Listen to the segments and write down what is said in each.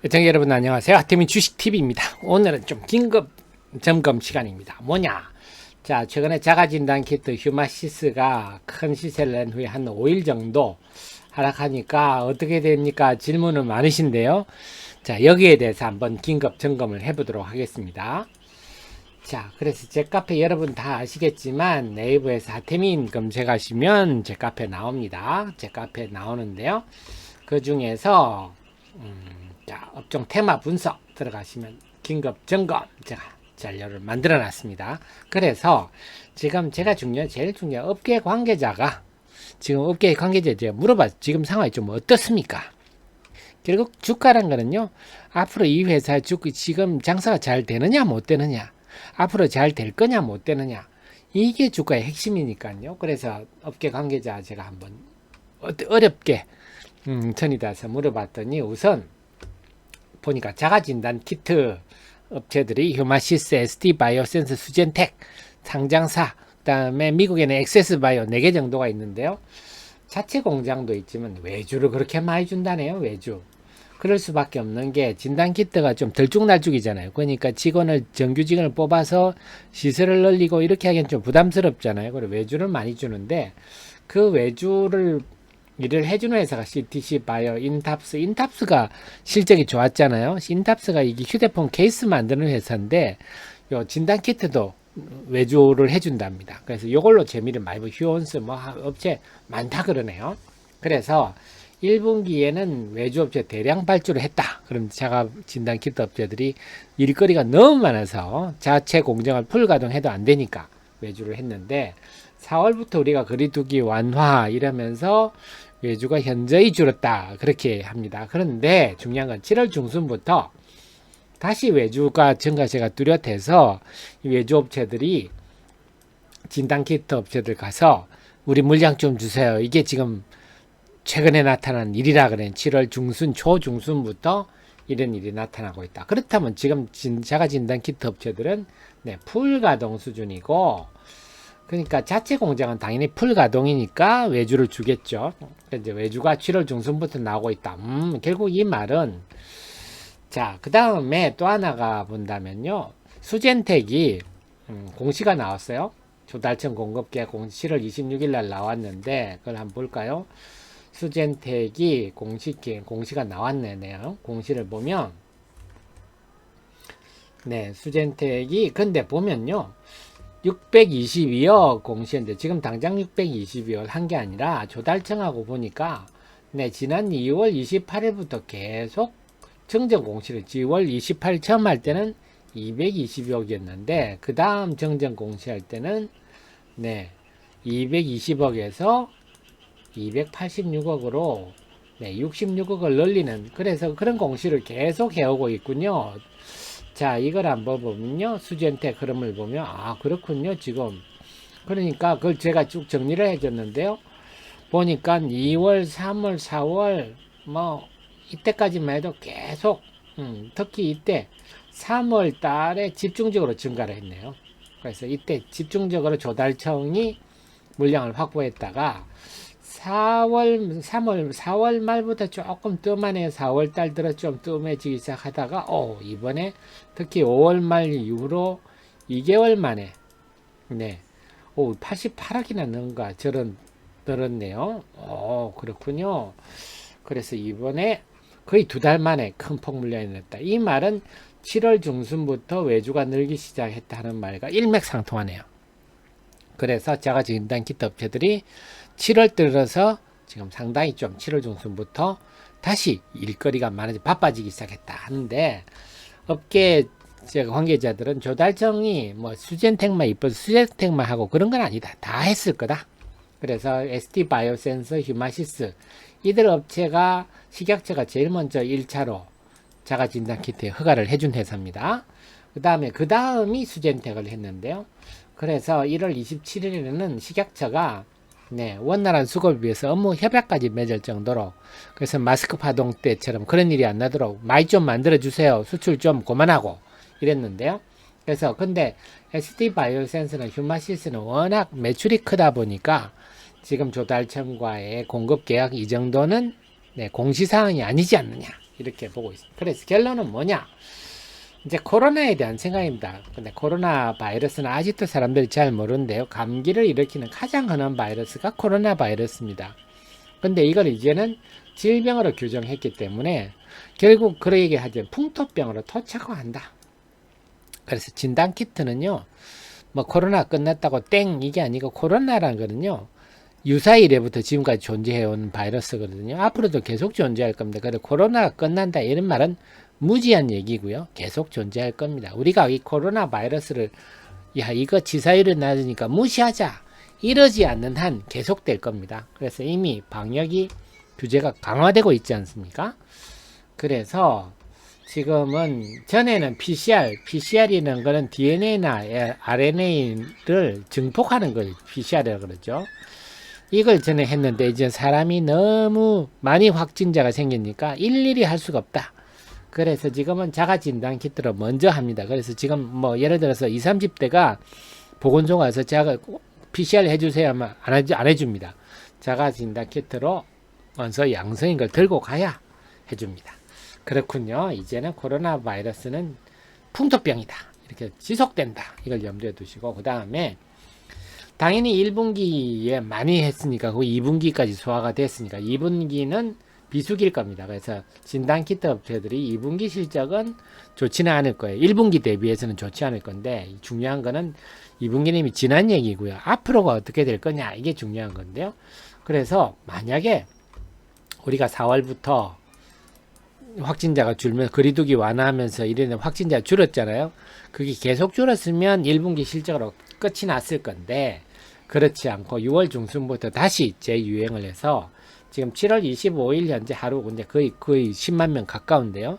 시청자 여러분 안녕하세요. 하태민 주식TV입니다. 오늘은 좀 긴급 점검 시간입니다. 뭐냐? 자, 최근에 자가진단 키트 휴마시스가 큰 시세를 낸 후에 한 5일 정도 하락하니까 어떻게 됩니까? 질문은 많으신데요. 자, 여기에 대해서 한번 긴급 점검을 해보도록 하겠습니다. 자, 그래서 제 카페 여러분 다 아시겠지만 네이버에서 하태민 검색하시면 제 카페 나옵니다. 제 카페 나오는데요. 그 중에서 자, 업종 테마 분석 들어가시면 긴급 점검 제가 자료를 만들어 놨습니다. 그래서 지금 제가 제일 중요한 업계 관계자가 지금 업계 관계자에 제가 물어봐 지금 상황이 좀 어떻습니까? 결국 주가란 거는요, 앞으로 이 회사 지금 장사가 잘 되느냐 못 되느냐, 앞으로 잘 될 거냐 못 되느냐, 이게 주가의 핵심이니까요. 그래서 업계 관계자 제가 한번 어렵게 전이다서 물어봤더니 우선 보니까 자가진단 키트 업체들이 휴마시스, ST 바이오센스, 수젠텍, 상장사, 그 다음에 미국에는 엑세스 바이오 4개 정도가 있는데요. 자체 공장도 있지만 외주를 그렇게 많이 준다네요. 외주. 그럴 수밖에 없는 게 진단 키트가 좀 들쭉날쭉이잖아요. 그러니까 정규직원을 뽑아서 시세를 늘리고 이렇게 하기엔 좀 부담스럽잖아요. 그래서 외주를 많이 주는데 그 외주를 일을 해주는 회사가 CTC 바이오, 인탑스가 실적이 좋았잖아요. 인탑스가 이게 휴대폰 케이스 만드는 회사인데 요 진단 키트도 외주를 해준답니다. 그래서 이걸로 재미를 많이 보고 휴온스 뭐 업체 많다 그러네요. 그래서 1분기에는 외주 업체 대량 발주를 했다. 그럼 자가 진단 키트 업체들이 일거리가 너무 많아서 자체 공정을 풀 가동해도 안 되니까 외주를 했는데 4월부터 우리가 거리두기 완화 이러면서 외주가 현저히 줄었다 그렇게 합니다. 그런데 중요한 건 7월 중순부터 다시 외주가 증가세가 뚜렷해서 외주 업체들이 진단키트 업체들 가서 우리 물량 좀 주세요. 이게 지금 최근에 나타난 일이라 그래. 7월 중순 초중순부터 이런 일이 나타나고 있다. 그렇다면 지금 자가진단키트 업체들은 풀 가동 수준이고, 그러니까 자체 공장은 당연히 풀 가동이니까 외주를 주겠죠. 이제 외주가 7월 중순부터 나오고 있다. 결국 이 말은, 자, 그 다음에 또 하나가 본다면요, 수젠텍이 공시가 나왔어요. 조달청 공급계약 7월 26일 날 나왔는데 그걸 한번 볼까요? 수젠텍이 공시가 나왔네요. 공시를 보면, 수젠텍이 근데 보면요, 622억 공시인데 지금 당장 622억 한 게 아니라 조달청하고 보니까 지난 2월 28일부터 계속 정정 공시를 2월 28일 처음 할 때는 220억이었는데 그 다음 정정 공시할 때는 220억에서 286억으로 66억을 늘리는, 그래서 그런 공시를 계속 해오고 있군요. 자, 이걸 한번 보면요, 수젠텍 흐름을 보면 그렇군요. 지금 그러니까 그걸 제가 쭉 정리를 해줬는데요. 보니까 2월 3월 4월 뭐 이때까지만 해도 계속 특히 이때 3월 달에 집중적으로 증가를 했네요. 그래서 이때 집중적으로 조달청이 물량을 확보했다가 4월 말부터 조금 뜸하네요. 4월 달 들어 좀 뜸해지기 시작하다가, 이번에 특히 5월 말 이후로 2개월 만에, 88억이나 는가, 늘었네요. 그렇군요. 그래서 이번에 거의 2달 만에 큰 폭물량이 났다. 이 말은 7월 중순부터 외주가 늘기 시작했다는 말과 일맥상통하네요. 그래서 자가진단키트 업체들이 7월 들어서 지금 상당히 좀 7월 중순부터 다시 일거리가 많아지고 바빠지기 시작했다 하는데, 업계 관계자들은 조달청이 뭐 수젠텍만 이뻐서 수젠텍만 하고 그런 건 아니다. 다 했을 거다. 그래서 ST 바이오센서, 휴마시스 이들 업체가 식약처가 제일 먼저 1차로 자가진단키트에 허가를 해준 회사입니다. 그 다음이 수젠텍을 했는데요. 그래서 1월 27일에는 식약처가 원활한 수급을 위해서 업무 협약까지 맺을 정도로, 그래서 마스크 파동 때처럼 그런 일이 안 나도록 많이 좀 만들어 주세요. 수출 좀 그만하고 이랬는데요. 그래서 근데 ST 바이오센스는 휴마시스는 워낙 매출이 크다 보니까 지금 조달청과의 공급 계약 이 정도는 공시사항이 아니지 않느냐 이렇게 보고 있습니다. 그래서 결론은 뭐냐? 이제 코로나에 대한 생각입니다. 근데 코로나 바이러스는 아직도 사람들이 잘 모르는데요. 감기를 일으키는 가장 흔한 바이러스가 코로나 바이러스입니다. 근데 이걸 이제는 질병으로 규정했기 때문에 결국 그러게 하죠. 풍토병으로 토착화한다. 그래서 진단키트는요, 뭐 코로나 끝났다고 땡 이게 아니고 코로나라는 거는요, 유사 이래부터 지금까지 존재해온 바이러스거든요. 앞으로도 계속 존재할 겁니다. 그래서 코로나가 끝난다 이런 말은 무지한 얘기고요. 계속 존재할 겁니다. 우리가 이 코로나 바이러스를 야 이거 치사율이 낮으니까 무시하자 이러지 않는 한 계속될 겁니다. 그래서 이미 방역이 규제가 강화되고 있지 않습니까? 그래서 지금은 전에는 PCR이라는 거는 DNA나 RNA를 증폭하는 걸 PCR이라고 그러죠. 이걸 전에 했는데 이제 사람이 너무 많이 확진자가 생기니까 일일이 할 수가 없다. 그래서 지금은 자가진단 키트로 먼저 합니다. 그래서 지금 뭐 예를 들어서 20, 30대가 보건소 가서 PCR 해주세요 하면 안 해줍니다. 자가진단 키트로 먼저 양성인 걸 들고 가야 해줍니다. 그렇군요. 이제는 코로나 바이러스는 풍토병이다. 이렇게 지속된다. 이걸 염두에 두시고 그 다음에 당연히 1분기에 많이 했으니까 그 2분기까지 소화가 됐으니까 2분기는 비수기일 겁니다. 그래서 진단키트 업체들이 2분기 실적은 좋지는 않을 거예요. 1분기 대비해서는 좋지 않을 건데 중요한 거는 2분기는 이미 지난 얘기고요. 앞으로가 어떻게 될 거냐 이게 중요한 건데요. 그래서 만약에 우리가 4월부터 확진자가 줄면 거리두기 완화하면서 이런 확진자가 줄었잖아요. 그게 계속 줄었으면 1분기 실적으로 끝이 났을 건데 그렇지 않고 6월 중순부터 다시 재유행을 해서 지금 7월 25일 현재 하루 근데 거의 10만 명 가까운데요.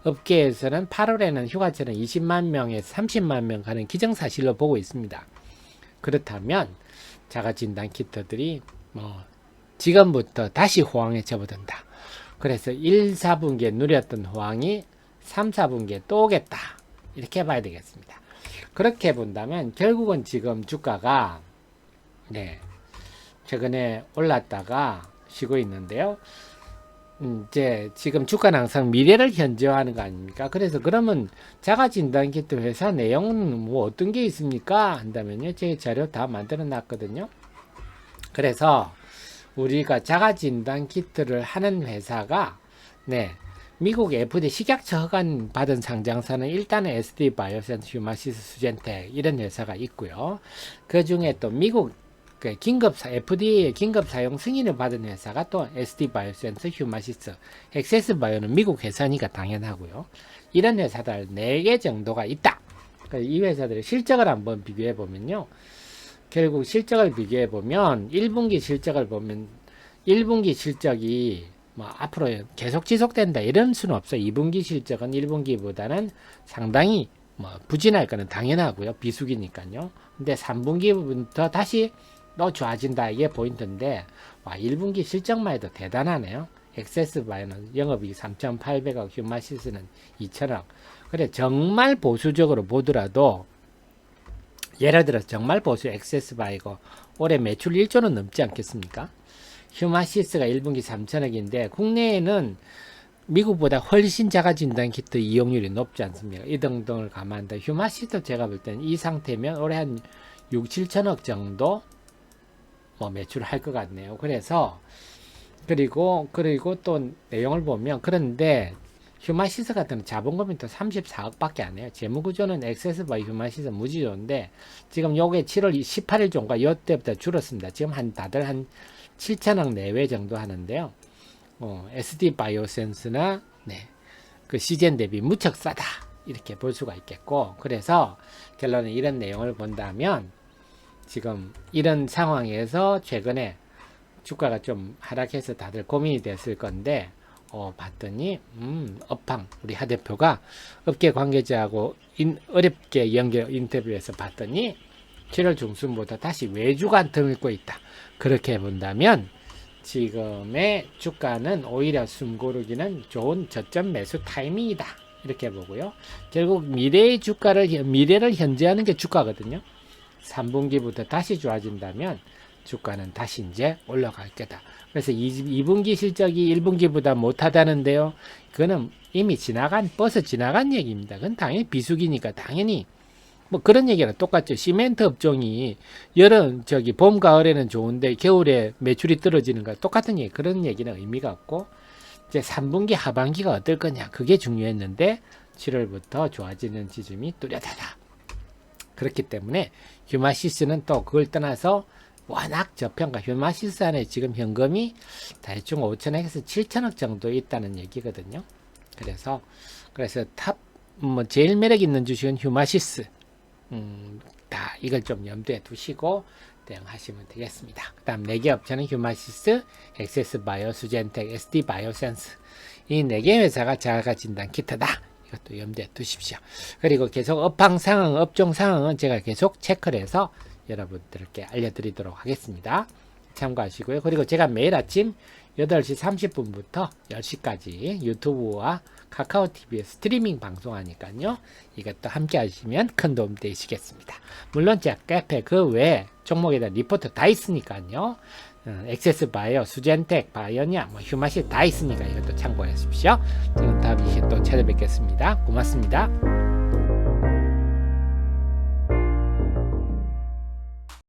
업계에서는 8월에는 휴가철은 20만 명에서 30만 명 가는 기정사실로 보고 있습니다. 그렇다면 자가진단 키트들이 지금부터 다시 호황에 접어든다. 그래서 1, 4분기에 누렸던 호황이 3, 4분기에 또 오겠다. 이렇게 봐야 되겠습니다. 그렇게 본다면 결국은 지금 주가가 최근에 올랐다가 쉬고 있는데요. 이제 지금 주가는 항상 미래를 현저화하는 거 아닙니까? 그래서 그러면 자가진단키트 회사 내용은 뭐 어떤 게 있습니까? 한다면요. 제 자료 다 만들어 놨거든요. 그래서 우리가 자가진단키트를 하는 회사가 미국 FDA 식약처 허가 받은 상장사는 일단은 SD 바이오센스, 휴마시스, 수젠텍 이런 회사가 있고요. 그 중에 또 미국 FDA 긴급 사용 승인을 받은 회사가 또 SD 바이오센스, 휴마시스, 엑세스 바이오는 미국 회사니까 당연하고요. 이런 회사들 4개 정도가 있다. 이 회사들의 실적을 한번 비교해 보면요. 결국 실적을 비교해 보면 1분기 실적을 보면 1분기 실적이 앞으로 계속 지속된다 이런 수는 없어요. 2분기 실적은 1분기보다는 상당히 부진할 거는 당연하고요. 비수기니까요. 근데 3분기부터 다시 또 좋아진다 이게 포인트인데 1분기 실적만 해도 대단하네요. 엑세스 바이오는 영업이익 3,800억, 휴마시스는 2,000억. 그래 정말 보수적으로 보더라도 예를 들어서 정말 보수 엑세스 바이오 올해 매출 1조는 넘지 않겠습니까? 휴마시스가 1분기 3천억인데 국내에는 미국보다 훨씬 자가진단키트 이용률이 높지 않습니까? 이 등등을 감안한다. 휴마시스 제가 볼 때는 이 상태면 올해 한 6, 7천억 정도 매출할 것 같네요. 그래서 그리고 또 내용을 보면 그런데 휴마시스 같은 자본금이 또 34억 밖에 안 해요. 재무구조는 엑세스 바이 휴마시스 무지 좋은데 지금 요게 7월 18일 종가 요때부터 줄었습니다. 지금 다들 한 7천억 내외 정도 하는데요. SD 바이오센스나 그 시젠 대비 무척 싸다. 이렇게 볼 수가 있겠고 그래서 결론은 이런 내용을 본다면 지금 이런 상황에서 최근에 주가가 좀 하락해서 다들 고민이 됐을 건데 봤더니 업황 우리 하 대표가 업계 관계자하고 어렵게 인터뷰해서 봤더니 7월 중순부터 다시 외주가 들고 있다. 그렇게 본다면 지금의 주가는 오히려 숨고르기는 좋은 저점 매수 타이밍이다. 이렇게 보고요. 결국 미래를 현재하는 게 주가거든요. 3분기부터 다시 좋아진다면 주가는 다시 이제 올라갈 거다. 그래서 2분기 실적이 1분기보다 못하다는데요. 그거는 이미 버스 지나간 얘기입니다. 그건 당연히 비수기니까 당연히 뭐 그런 얘기랑 똑같죠. 시멘트 업종이 봄, 가을에는 좋은데 겨울에 매출이 떨어지는 거 똑같은 얘기. 그런 얘기는 의미가 없고 이제 3분기 하반기가 어떨 거냐. 그게 중요했는데 7월부터 좋아지는 지점이 뚜렷하다. 그렇기 때문에 휴마시스는 또 그걸 떠나서 워낙 저평가 휴마시스 안에 지금 현금이 대충 5천억에서 7천억 정도 있다는 얘기거든요. 그래서 제일 매력 있는 주식은 휴마시스. 다 이걸 좀 염두에 두시고 대응하시면 되겠습니다. 그 다음 4개 업체는 휴마시스, 엑세스바이오, 수젠텍, SD바이오센스 이 4개 회사가 자가진단 키트다. 이것도 염두에 두십시오. 그리고 계속 업황 상황, 업종 상황은 제가 계속 체크를 해서 여러분들께 알려드리도록 하겠습니다. 참고하시고요. 그리고 제가 매일 아침 8시 30분부터 10시까지 유튜브와 카카오TV에 스트리밍 방송하니까요. 이것도 함께 하시면 큰 도움 되시겠습니다. 물론 제 카페 그 외에 종목에다 리포트 다 있으니까요. 엑세스 바이오, 수젠텍, 바이오니아, 휴마시 다 있으니까 이것도 참고하십시오. 저는 다음 시간에 또 찾아뵙겠습니다. 고맙습니다.